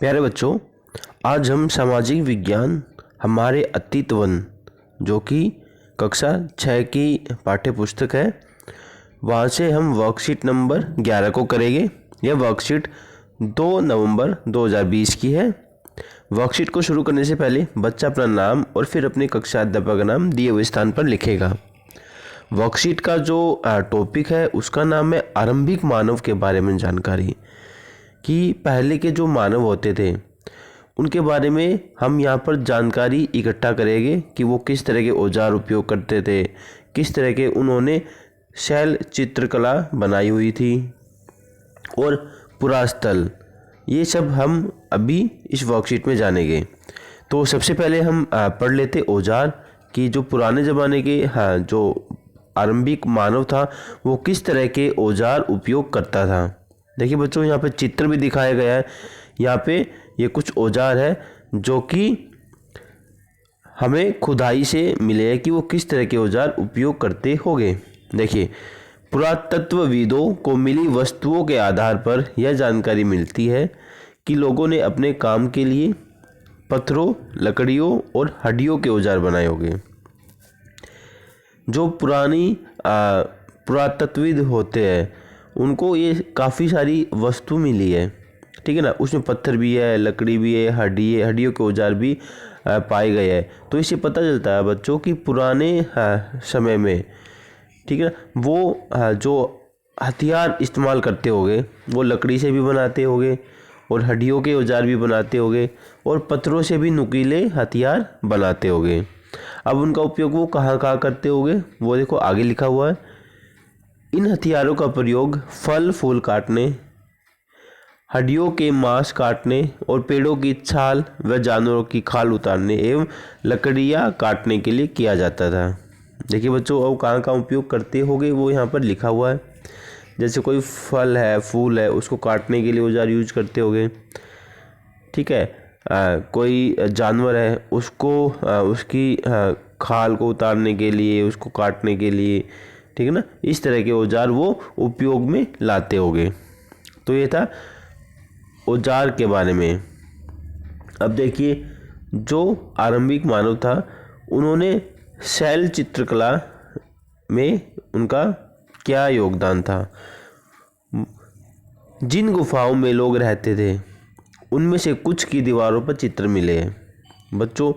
प्यारे बच्चों, आज हम सामाजिक विज्ञान हमारे अतीत वन जो कि कक्षा 6 की पाठ्य पुस्तक है, वहाँ से हम वर्कशीट नंबर 11 को करेंगे। यह वर्कशीट 2 नवंबर 2020 की है। वर्कशीट को शुरू करने से पहले बच्चा अपना नाम और फिर अपने कक्षा अध्यापक का नाम दिए हुए स्थान पर लिखेगा। वर्कशीट का जो टॉपिक है उसका नाम है आरंभिक मानव के बारे में जानकारी, कि पहले के जो मानव होते थे उनके बारे में हम यहाँ पर जानकारी इकट्ठा करेंगे कि वो किस तरह के औजार उपयोग करते थे, किस तरह के उन्होंने शैल चित्रकला बनाई हुई थी और पुरास्थल, ये सब हम अभी इस वर्कशीट में जानेंगे। तो सबसे पहले हम पढ़ लेते औजार कि जो पुराने ज़माने के जो आरंभिक मानव था वो किस तरह के औजार उपयोग करता था। देखिए बच्चों, यहाँ पे चित्र भी दिखाया गया है। यहाँ पे ये कुछ औजार है जो कि हमें खुदाई से मिले हैं कि वो किस तरह के औजार उपयोग करते होंगे। देखिए, पुरातत्वविदों को मिली वस्तुओं के आधार पर यह जानकारी मिलती है कि लोगों ने अपने काम के लिए पत्थरों, लकड़ियों और हड्डियों के औजार बनाए होंगे। जो पुरातत्वविद होते हैं उनको ये काफ़ी सारी वस्तु मिली है, ठीक है ना। उसमें पत्थर भी है, लकड़ी भी है, हड्डियों के औजार भी पाए गए हैं। तो इससे पता चलता है बच्चों कि पुराने समय में, ठीक है ना, वो जो हथियार इस्तेमाल करते होंगे वो लकड़ी से भी बनाते होंगे और हड्डियों के औजार भी बनाते होंगे और पत्थरों से भी नुकीले हथियार बनाते होंगे। अब उनका उपयोग वो कहाँ कहाँ करते होंगे वो देखो आगे लिखा हुआ है। इन हथियारों का प्रयोग फल फूल काटने, हड्डियों के मांस काटने और पेड़ों की छाल व जानवरों की खाल उतारने एवं लकड़ियाँ काटने के लिए किया जाता था। देखिए बच्चों, अब कहाँ कहाँ उपयोग करते होंगे वो यहाँ पर लिखा हुआ है। जैसे कोई फल है, फूल है, उसको काटने के लिए औजार यूज करते होंगे, ठीक है। कोई जानवर है, उसको उसकी खाल को उतारने के लिए, उसको काटने के लिए, ठीक है ना, इस तरह के औजार वो उपयोग में लाते होंगे। तो ये था औजार के बारे में। अब देखिए, जो आरंभिक मानव था उन्होंने शैल चित्रकला में उनका क्या योगदान था। जिन गुफाओं में लोग रहते थे उनमें से कुछ की दीवारों पर चित्र मिले हैं। बच्चों,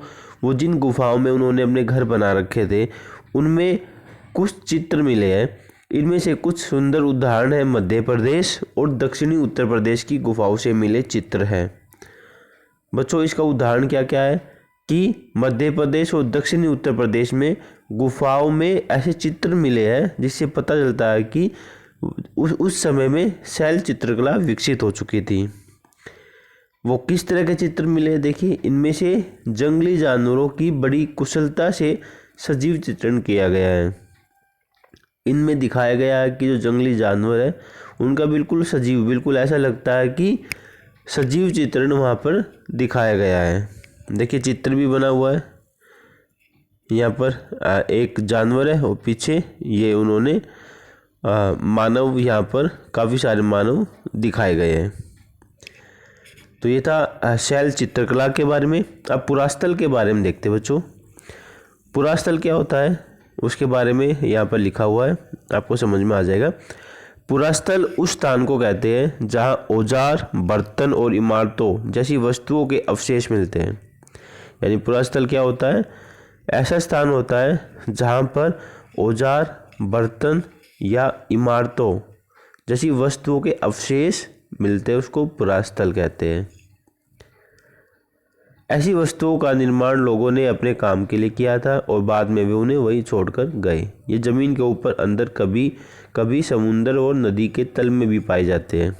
वो जिन गुफाओं में उन्होंने अपने घर बना रखे थे उनमें कुछ चित्र मिले हैं। इनमें से कुछ सुंदर उदाहरण है मध्य प्रदेश और दक्षिणी उत्तर प्रदेश की गुफाओं से मिले चित्र हैं। बच्चों, इसका उदाहरण क्या क्या है कि मध्य प्रदेश और दक्षिणी उत्तर प्रदेश में गुफाओं में ऐसे चित्र मिले हैं जिससे पता चलता है कि उस समय में शैल चित्रकला विकसित हो चुकी थी। वो किस तरह के चित्र मिले, देखिए, इनमें से जंगली जानवरों की बड़ी कुशलता से सजीव चित्रण किया गया है। इनमें दिखाया गया है कि जो जंगली जानवर है उनका बिल्कुल सजीव, बिल्कुल ऐसा लगता है कि सजीव चित्रण वहाँ पर दिखाया गया है। देखिए, चित्र भी बना हुआ है। यहाँ पर एक जानवर है और पीछे ये उन्होंने मानव, यहाँ पर काफ़ी सारे मानव दिखाए गए हैं। तो ये था शैल चित्रकला के बारे में। अब पुरास्थल के बारे में देखते बच्चों। पुरास्थल क्या होता है उसके बारे में यहाँ पर लिखा हुआ है, आपको समझ में आ जाएगा। पुरास्थल उस स्थान को कहते हैं जहाँ औजार, बर्तन और इमारतों जैसी वस्तुओं के अवशेष मिलते हैं। यानी पुरास्थल क्या होता है, ऐसा स्थान होता है जहाँ पर औजार, बर्तन या इमारतों जैसी वस्तुओं के अवशेष मिलते हैं, उसको पुरास्थल कहते हैं। ऐसी वस्तुओं का निर्माण लोगों ने अपने काम के लिए किया था और बाद में वे उन्हें वहीं छोड़कर गए। ये ज़मीन के ऊपर, अंदर, कभी कभी समुद्र और नदी के तल में भी पाए जाते हैं।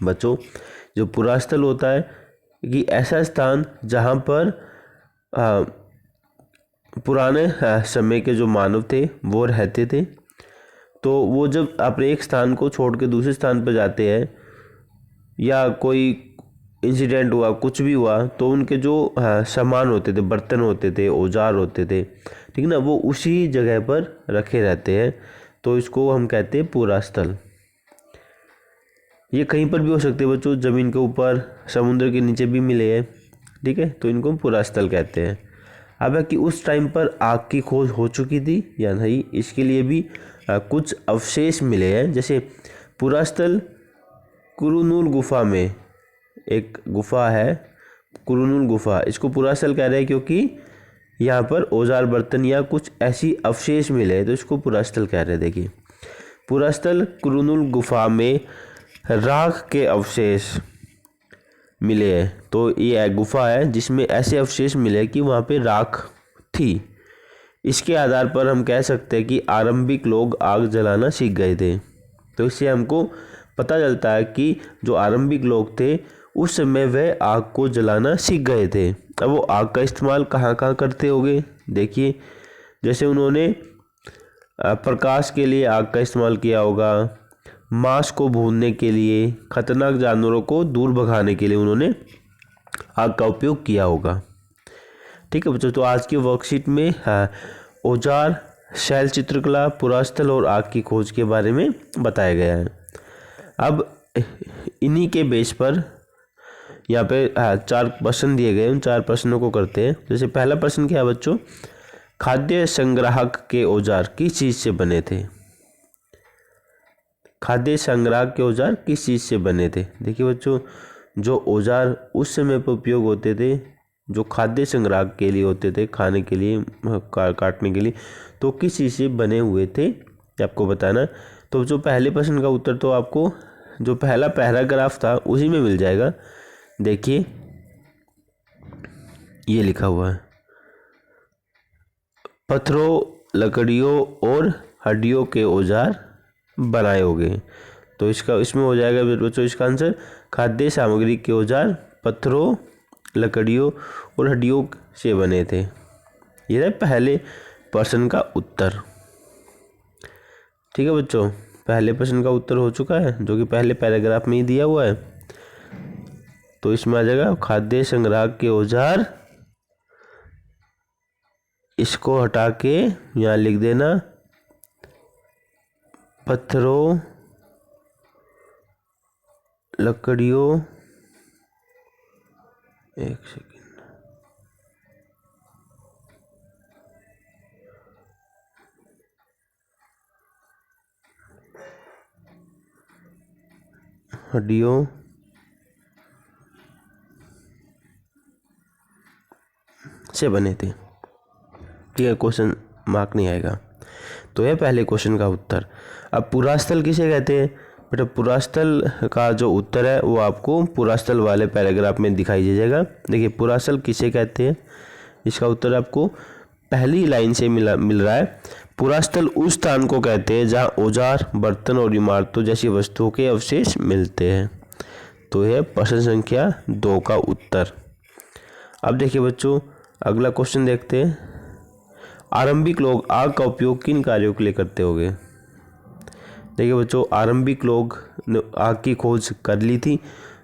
बच्चों, जो पुरास्थल होता है कि ऐसा स्थान जहाँ पर पुराने समय के जो मानव थे वो रहते थे। तो वो जब अपने एक स्थान को छोड़ के दूसरे स्थान पर जाते हैं या कोई इंसिडेंट हुआ, कुछ भी हुआ, तो उनके जो सामान होते थे, बर्तन होते थे, औजार होते थे, ठीक ना, वो उसी जगह पर रखे रहते हैं। तो इसको हम कहते हैं पुरास्थल। ये कहीं पर भी हो सकते हैं बच्चों, ज़मीन के ऊपर, समुद्र के नीचे भी मिले हैं। ठीक है, तो इनको पुरास्थल कहते हैं। अब है कि उस टाइम पर आग की खोज हो चुकी थी या नहीं, इसके लिए भी कुछ अवशेष मिले हैं। जैसे पुरास्थल कुरुनूल गुफा में एक गुफा है, कुरुनूल गुफा, इसको पुरास्थल कह रहे हैं क्योंकि यहाँ पर औजार बर्तन या कुछ ऐसी अवशेष मिले हैं, तो इसको पुरास्थल कह रहे हैं। देखिए, पुरास्थल कुरुनूल गुफा में राख के अवशेष मिले हैं। तो ये एक गुफा है जिसमें ऐसे अवशेष मिले कि वहाँ पे राख थी। इसके आधार पर हम कह सकते हैं कि आरंभिक लोग आग जलाना सीख गए थे। तो इससे हमको पता चलता है कि जो आरंभिक लोग थे उस समय वह आग को जलाना सीख गए थे। अब वो आग का इस्तेमाल कहाँ कहाँ करते होंगे, देखिए, जैसे उन्होंने प्रकाश के लिए आग का इस्तेमाल किया होगा, मांस को भूनने के लिए, खतरनाक जानवरों को दूर भगाने के लिए उन्होंने आग का उपयोग किया होगा। ठीक है बच्चों, तो आज की वर्कशीट में औजार, शैल चित्रकला, पुरास्थल और आग की खोज के बारे में बताया गया है। अब इन्हीं के बेस पर यहाँ पे 4 प्रश्न दिए गए, उन 4 प्रश्नों को करते हैं। जैसे पहला प्रश्न क्या है बच्चों, खाद्य संग्राहक के औजार किस चीज़ से बने थे? खाद्य संग्राहक के औजार किस चीज़ से बने थे? देखिए बच्चों, जो औजार उस समय पर उपयोग होते थे, जो खाद्य संग्रह के लिए होते थे, खाने के लिए, काटने के लिए, तो किस चीज़ से बने हुए थे ये आपको बताना। तो जो पहले प्रश्न का उत्तर तो आपको जो पहला पैराग्राफ था उसी में मिल जाएगा। देखिए, ये लिखा हुआ है, पत्थरों, लकड़ियों और हड्डियों के औजार बनाए होंगे। तो इसमें हो जाएगा बच्चों इसका आंसर, खाद्य सामग्री के औजार पत्थरों, लकड़ियों और हड्डियों से बने थे। यह है पहले प्रश्न का उत्तर। ठीक है बच्चों, पहले प्रश्न का उत्तर हो चुका है जो कि पहले पैराग्राफ में ही दिया हुआ है। तो इसमें आ जाएगा खाद्य संग्रह के औजार, इसको हटा के यहाँ लिख देना पत्थरों, लकड़ियों, एक सेकेंड, हड्डियों से बने थे। ठीक है, क्वेश्चन मार्क नहीं आएगा। तो यह पहले क्वेश्चन का उत्तर। अब पुरास्थल किसे कहते हैं बेटा? पुरास्थल का जो उत्तर है वो आपको पुरास्थल वाले पैराग्राफ में दिखाई दे जाएगा। देखिए, पुरास्थल किसे कहते हैं, इसका उत्तर आपको पहली लाइन से मिल रहा है। पुरास्थल उस स्थान को कहते हैं जहाँ औजार, बर्तन और इमारतों जैसी वस्तुओं के अवशेष मिलते हैं। तो यह प्रश्न संख्या 2 का उत्तर। अब देखिए बच्चों, अगला क्वेश्चन देखते हैं। आरंभिक लोग आग का उपयोग किन कार्यों के लिए करते होंगे? देखिए बच्चों, आरंभिक लोग ने आग की खोज कर ली थी,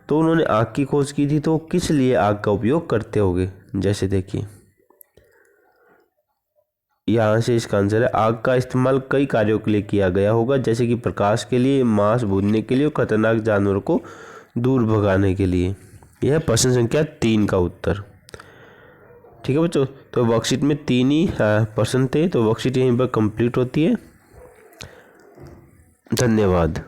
तो उन्होंने आग की खोज की थी, तो किस लिए आग का उपयोग करते होंगे? जैसे देखिए, यहाँ से इसका आंसर है, आग का इस्तेमाल कई कार्यों के लिए किया गया होगा, जैसे कि प्रकाश के लिए, मांस भूनने के लिए और खतरनाक जानवरों को दूर भगाने के लिए। यह प्रश्न संख्या 3 का उत्तर। ठीक है बच्चों, तो वर्कशीट में 3 ही प्रश्न थे, तो वर्कशीट यहीं पर कंप्लीट होती है। धन्यवाद।